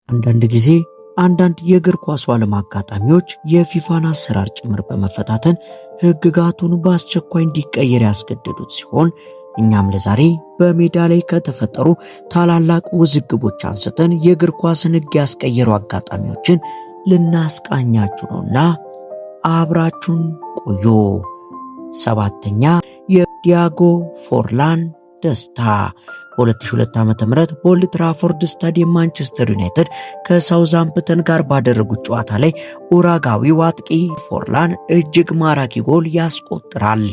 አንዳንድ ጊዜ አንዳንድ የእግር ኳስ ዓለም አጋጣሚዎች የፊፋን አሰራር ጭምር በመፈታተን ሕግጋቱን በአስቸኳይ እንዲቀየር ያስገደዱት ሲሆን እኛም ለዛሬ በሜዳ ላይ ከተፈጠሩ ታላላቅ ውዝግቦች አንስተን የእግር ኳስን ሕግ ያስቀየሩ አጋጣሚዎችን ልናስቃኛችሁ ነውና አብራችሁን ቆዩ። ሰባተኛ የዲያጎ ፎርላን ደስታ። በ2002 ዓ.ም በኦልድ ትራፎርድ ስታዲየም ማንቸስተር ዩናይትድ ከሳውዛምፕተን ጋር ባደረጉት ጨዋታ ላይ ኡራጓዊው አጥቂ ፎርላን እጅግ ማራኪ ጎል ያስቆጥራል።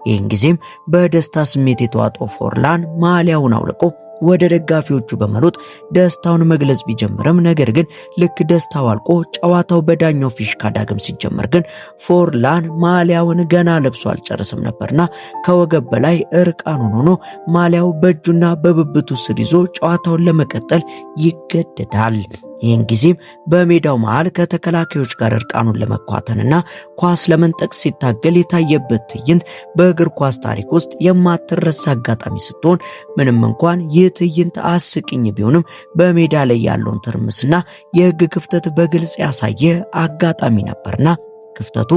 ይህን ጊዜም በደስታ ስሜት የተዋጠው ፎርላን ማሊያውን አውልቆ ወደ ደጋፊዎቹ በመሮጥ ደስታውን መግለጽ ቢጀምርም ነገር ግን ልክ ደስታው አልቆ ጨዋታው በዳኛው ፊሽካ ዳግም ሲጀመር ግን ፎርላን ማሊያውን ገና ለብሶ አልጨረሰም ነበርና ከወገብ በላይ እርቃኑን ሆኖ ማሊያው በእጁና በብብቱ ስር ይዞ ጨዋታውን ለመቀጠል ይገደዳል። ይህን ጊዜም በሜዳው መሃል ከተከላካዮች ጋር እርቃኑን ለመኳተንና ኳስ ለመንጠቅ ሲታገል የታየበት ትዕይንት በእግር ኳስ ታሪክ ውስጥ የማትረሳ አጋጣሚ ስትሆን ምንም እንኳን ይህ ትዕይንት አስቂኝ ቢሆንም በሜዳ ላይ ያለውን ትርምስና የሕግ ክፍተት በግልጽ ያሳየ አጋጣሚ ነበርና ክፍተቱ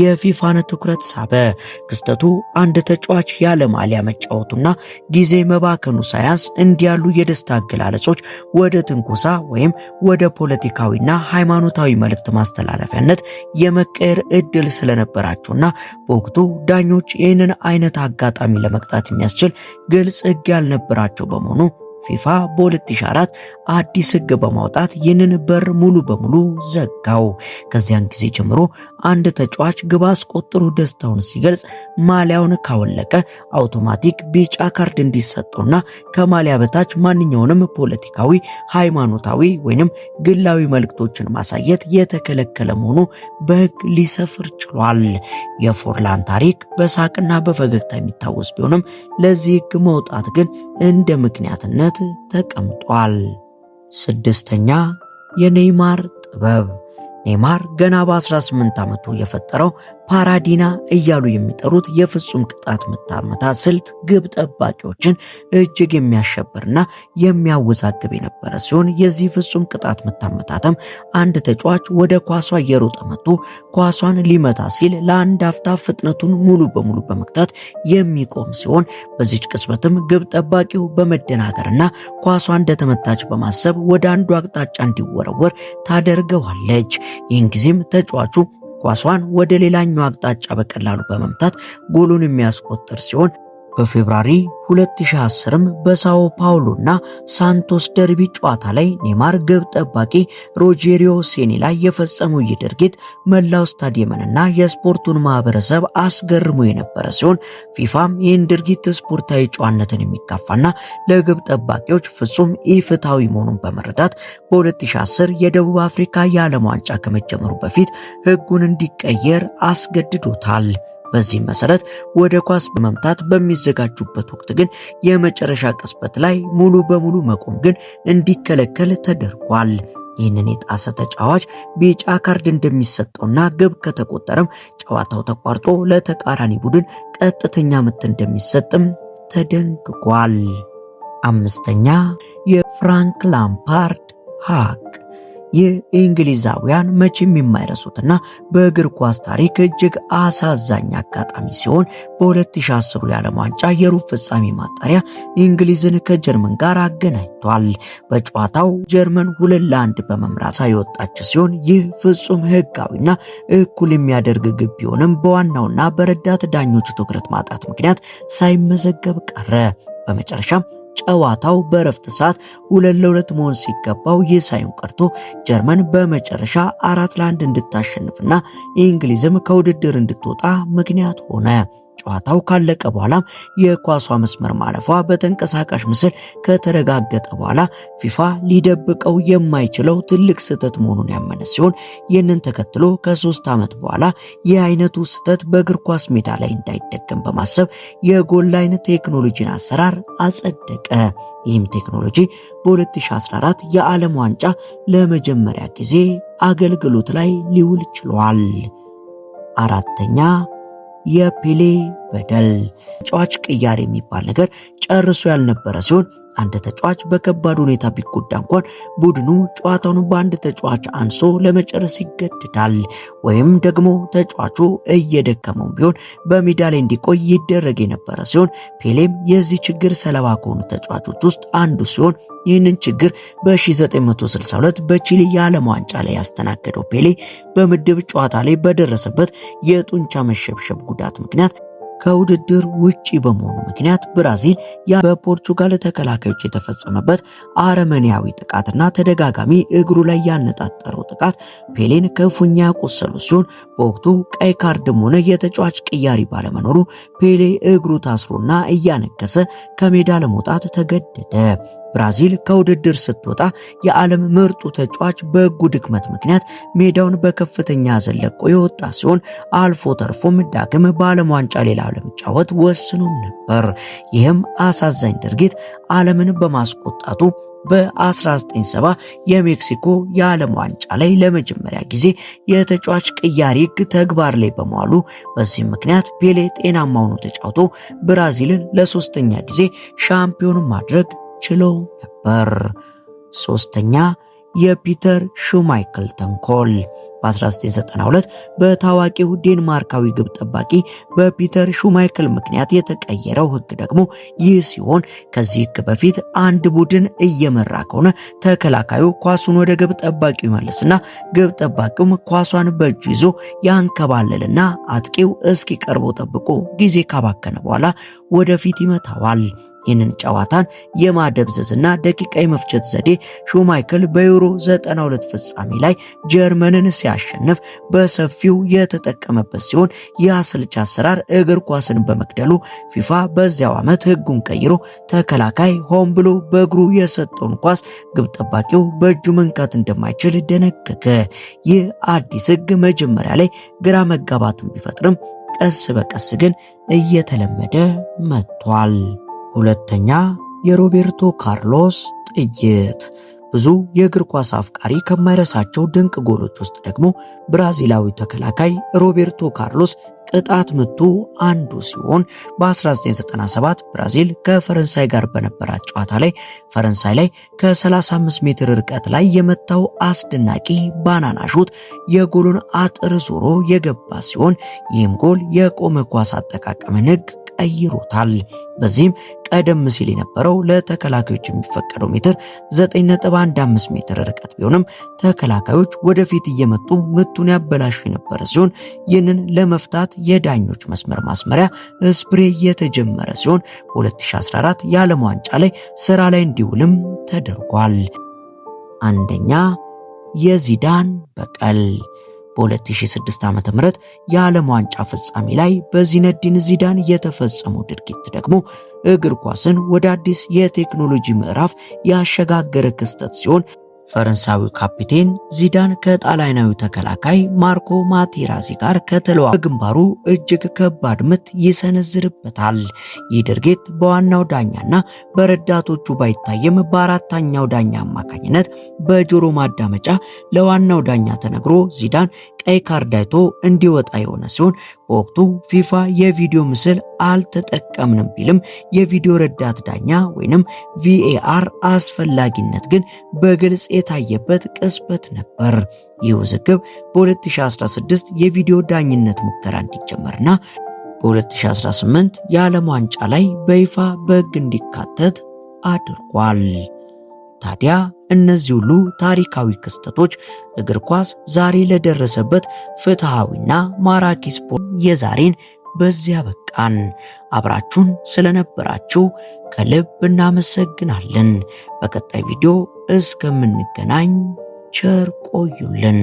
የፊፋን ትኩረት ሳበ። ክስተቱ አንድ ተጫዋች ያለ ማሊያ መጫወቱና ጊዜ መባከኑ ሳያንስ እንዲህ ያሉ የደስታ አገላለጾች ወደ ትንኮሳ ወይም ወደ ፖለቲካዊና ሃይማኖታዊ መልእክት ማስተላለፊያነት የመቀየር እድል ስለነበራቸውና በወቅቱ ዳኞች ይህንን አይነት አጋጣሚ ለመቅጣት የሚያስችል ግልጽ ሕግ ያልነበራቸው በመሆኑ ፊፋ በ2004 አዲስ ሕግ በማውጣት ይህንን በር ሙሉ በሙሉ ዘጋው። ከዚያን ጊዜ ጀምሮ አንድ ተጫዋች ግብ አስቆጥሮ ደስታውን ሲገልጽ ማሊያውን ካወለቀ አውቶማቲክ ቢጫ ካርድ እንዲሰጠውና ከማሊያ በታች ማንኛውንም ፖለቲካዊ፣ ሃይማኖታዊ ወይንም ግላዊ መልእክቶችን ማሳየት የተከለከለ መሆኑ በሕግ ሊሰፍር ችሏል። የፎርላን ታሪክ በሳቅና በፈገግታ የሚታወስ ቢሆንም ለዚህ ሕግ መውጣት ግን እንደ ምክንያትነት ተቀምጧል። ስድስተኛ የኔይማር ጥበብ። ኔይማር ገና በ18 ዓመቱ የፈጠረው ፓራዲና እያሉ የሚጠሩት የፍጹም ቅጣት ምት አመታት ስልት ግብ ጠባቂዎችን እጅግ የሚያሸብርና የሚያወዛግብ የነበረ ሲሆን የዚህ ፍጹም ቅጣት ምት አመታትም አንድ ተጫዋች ወደ ኳሷ እየሮጠ መጥቶ ኳሷን ሊመታ ሲል ለአንድ አፍታ ፍጥነቱን ሙሉ በሙሉ በመክታት የሚቆም ሲሆን በዚች ቅጽበትም ግብ ጠባቂው በመደናገርና ኳሷ እንደተመታች በማሰብ ወደ አንዱ አቅጣጫ እንዲወረወር ታደርገዋለች። ይህን ጊዜም ተጫዋቹ ኳሷን ወደ ሌላኛው አቅጣጫ በቀላሉ በመምታት ጎሉን የሚያስቆጥር ሲሆን በፌብሩዋሪ 2010ም በሳኦ ፓውሎና ሳንቶስ ደርቢ ጨዋታ ላይ ኔይማር ግብ ጠባቂ ሮጄሪዮ ሴኒ ላይ የፈጸመው ይህ ድርጊት መላው ስታዲየምንና የስፖርቱን ማህበረሰብ አስገርሞ የነበረ ሲሆን ፊፋም ይህን ድርጊት ስፖርታዊ ጨዋነትን የሚጋፋና ለግብ ጠባቂዎች ፍጹም ኢፍትሃዊ መሆኑን በመረዳት በ2010 የደቡብ አፍሪካ የዓለም ዋንጫ ከመጀመሩ በፊት ሕጉን እንዲቀየር አስገድዶታል። በዚህ መሰረት ወደ ኳስ በመምታት በሚዘጋጁበት ወቅት ግን የመጨረሻ ቅጽበት ላይ ሙሉ በሙሉ መቆም ግን እንዲከለከል ተደርጓል። ይህንን የጣሰ ተጫዋች ቢጫ ካርድ እንደሚሰጠውና ግብ ከተቆጠረም ጨዋታው ተቋርጦ ለተቃራኒ ቡድን ቀጥተኛ ምት እንደሚሰጥም ተደንግጓል። አምስተኛ የፍራንክ ላምፓርድ ሀቅ። ይህ እንግሊዛውያን መቼም የማይረሱትና በእግር ኳስ ታሪክ እጅግ አሳዛኝ አጋጣሚ ሲሆን በ2010 የዓለም ዋንጫ የሩብ ፍጻሜ ማጣሪያ እንግሊዝን ከጀርመን ጋር አገናኝቷል። በጨዋታው ጀርመን 2-1 በመምራት ሳይወጣች ሲሆን ይህ ፍጹም ሕጋዊና እኩል የሚያደርግ ግብ ቢሆንም በዋናውና በረዳት ዳኞቹ ትኩረት ማጣት ምክንያት ሳይመዘገብ ቀረ። በመጨረሻም ጨዋታው በረፍት ሰዓት 2-2 መሆን ሲገባው ይህ ሳይሆን ቀርቶ ጀርመን በመጨረሻ 4-1 እንድታሸንፍና እንግሊዝም ከውድድር እንድትወጣ ምክንያት ሆነ። ጨዋታው ካለቀ በኋላም የኳሷ መስመር ማለፏ በተንቀሳቃሽ ምስል ከተረጋገጠ በኋላ ፊፋ ሊደብቀው የማይችለው ትልቅ ስህተት መሆኑን ያመነ ሲሆን ይህንን ተከትሎ ከ3 ዓመት በኋላ ይህ አይነቱ ስህተት በእግር ኳስ ሜዳ ላይ እንዳይደገም በማሰብ የጎል ላይን ቴክኖሎጂን አሰራር አጸደቀ። ይህም ቴክኖሎጂ በ2014 የዓለም ዋንጫ ለመጀመሪያ ጊዜ አገልግሎት ላይ ሊውል ችሏል። አራተኛ የፔሌ በደል። ተጫዋች ቅያሬ የሚባል ነገር ጨርሶ ያልነበረ ሲሆን አንድ ተጫዋች በከባድ ሁኔታ ቢጎዳ እንኳን ቡድኑ ጨዋታውን በአንድ ተጫዋች አንሶ ለመጨረስ ይገደዳል። ወይም ደግሞ ተጫዋቹ እየደከመው ቢሆን በሜዳ ላይ እንዲቆይ ይደረግ የነበረ ሲሆን ፔሌም የዚህ ችግር ሰለባ ከሆኑ ተጫዋቾች ውስጥ አንዱ ሲሆን ይህንን ችግር በ1962 በቺሊ የዓለም ዋንጫ ላይ ያስተናገደው ፔሌ በምድብ ጨዋታ ላይ በደረሰበት የጡንቻ መሸብሸብ ጉዳት ምክንያት ከውድድር ውጪ በመሆኑ ምክንያት ብራዚል በፖርቹጋል ተከላካዮች የተፈጸመበት አረመኔያዊ ጥቃትና ተደጋጋሚ እግሩ ላይ ያነጣጠረው ጥቃት ፔሌን ክፉኛ ያቆሰሉ ሲሆን በወቅቱ ቀይ ካርድም ሆነ የተጫዋች ቅያሪ ባለመኖሩ ፔሌ እግሩ ታስሮና እያነከሰ ከሜዳ ለመውጣት ተገደደ። ብራዚል ከውድድር ስትወጣ የዓለም ምርጡ ተጫዋች በእጉ ድክመት ምክንያት ሜዳውን በከፍተኛ ሐዘን ለቆ የወጣ ሲሆን አልፎ ተርፎም ዳግም በዓለም ዋንጫ ሌላ ለመጫወት ወስኖም ነበር። ይህም አሳዛኝ ድርጊት ዓለምን በማስቆጣቱ በ1970 የሜክሲኮ የዓለም ዋንጫ ላይ ለመጀመሪያ ጊዜ የተጫዋች ቅያሪ ሕግ ተግባር ላይ በመዋሉ በዚህ ምክንያት ፔሌ ጤናማ ሆኖ ተጫውቶ ብራዚልን ለሶስተኛ ጊዜ ሻምፒዮን ማድረግ ችለው ነበር። ሶስተኛ የፒተር ሹማይክል ተንኮል። በ1992 በታዋቂው ዴንማርካዊ ግብ ጠባቂ በፒተር ሹማይክል ምክንያት የተቀየረው ሕግ ደግሞ ይህ ሲሆን ከዚህ ሕግ በፊት አንድ ቡድን እየመራ ከሆነ ተከላካዩ ኳሱን ወደ ግብ ጠባቂው ይመልስና ግብ ጠባቂውም ኳሷን በእጁ ይዞ ያንከባለልና አጥቂው እስኪቀርበው ጠብቆ ጊዜ ካባከነ በኋላ ወደፊት ይመታዋል። ይህንን ጨዋታን የማደብዘዝና ደቂቃ የመፍጀት ዘዴ ሹማይክል በዩሮ 92 ፍጻሜ ላይ ጀርመንን ሲያሸንፍ በሰፊው የተጠቀመበት ሲሆን የአሰልቺ አሰራር እግር ኳስን በመግደሉ ፊፋ በዚያው ዓመት ሕጉን ቀይሮ ተከላካይ ሆን ብሎ በእግሩ የሰጠውን ኳስ ግብ ጠባቂው በእጁ መንካት እንደማይችል ደነገገ። ይህ አዲስ ሕግ መጀመሪያ ላይ ግራ መጋባትን ቢፈጥርም ቀስ በቀስ ግን እየተለመደ መጥቷል። ሁለተኛ የሮቤርቶ ካርሎስ ጥይት። ብዙ የእግር ኳስ አፍቃሪ ከማይረሳቸው ድንቅ ጎሎች ውስጥ ደግሞ ብራዚላዊ ተከላካይ ሮቤርቶ ካርሎስ ቅጣት ምቱ አንዱ ሲሆን በ1997 ብራዚል ከፈረንሳይ ጋር በነበራት ጨዋታ ላይ ፈረንሳይ ላይ ከ35 ሜትር ርቀት ላይ የመታው አስደናቂ ባናና ሹት የጎሉን አጥር ዞሮ የገባ ሲሆን ይህም ጎል የቆመ ኳስ አጠቃቀምን ሕግ ቀይሮታል። በዚህም ቀደም ሲል የነበረው ለተከላካዮች የሚፈቀደው ሜትር 9.15 ሜትር ርቀት ቢሆንም ተከላካዮች ወደፊት እየመጡ ምቱን ያበላሹ የነበረ ሲሆን ይህንን ለመፍታት የዳኞች መስመር ማስመሪያ ስፕሬይ የተጀመረ ሲሆን በ2014 የዓለም ዋንጫ ላይ ስራ ላይ እንዲውልም ተደርጓል። አንደኛ የዚዳን በቀል። በ2006 ዓ.ም የዓለም ዋንጫ ፍጻሜ ላይ በዚነዲን ዚዳን የተፈጸመው ድርጊት ደግሞ እግር ኳስን ወደ አዲስ የቴክኖሎጂ ምዕራፍ ያሸጋገረ ክስተት ሲሆን ፈረንሳዊው ካፒቴን ዚዳን ከጣሊያናዊ ተከላካይ ማርኮ ማቴራዚ ጋር ከተለዋወጠ በግንባሩ እጅግ ከባድ ምት ይሰነዝርበታል። ይህ ድርጊት በዋናው ዳኛና በረዳቶቹ ባይታየም በአራተኛው ዳኛ አማካኝነት በጆሮ ማዳመጫ ለዋናው ዳኛ ተነግሮ ዚዳን ቀይ ካርድ አይቶ እንዲወጣ የሆነ ሲሆን በወቅቱ ፊፋ የቪዲዮ ምስል አልተጠቀምንም ቢልም የቪዲዮ ረዳት ዳኛ ወይንም VAR አስፈላጊነት ግን በግልጽ የታየበት ቅጽበት ነበር። ይህ ውዝግብ በ2016 የቪዲዮ ዳኝነት ሙከራ እንዲጀመርና በ2018 የዓለም ዋንጫ ላይ በይፋ በሕግ እንዲካተት አድርጓል። ታዲያ እነዚህ ሁሉ ታሪካዊ ክስተቶች እግር ኳስ ዛሬ ለደረሰበት ፍትሃዊና ማራኪ ስፖርት የዛሬን በዚያ በቃን። አብራችሁን ስለነበራችሁ ከልብ እናመሰግናለን። በቀጣይ ቪዲዮ እስከምንገናኝ ቸር ቆዩልን።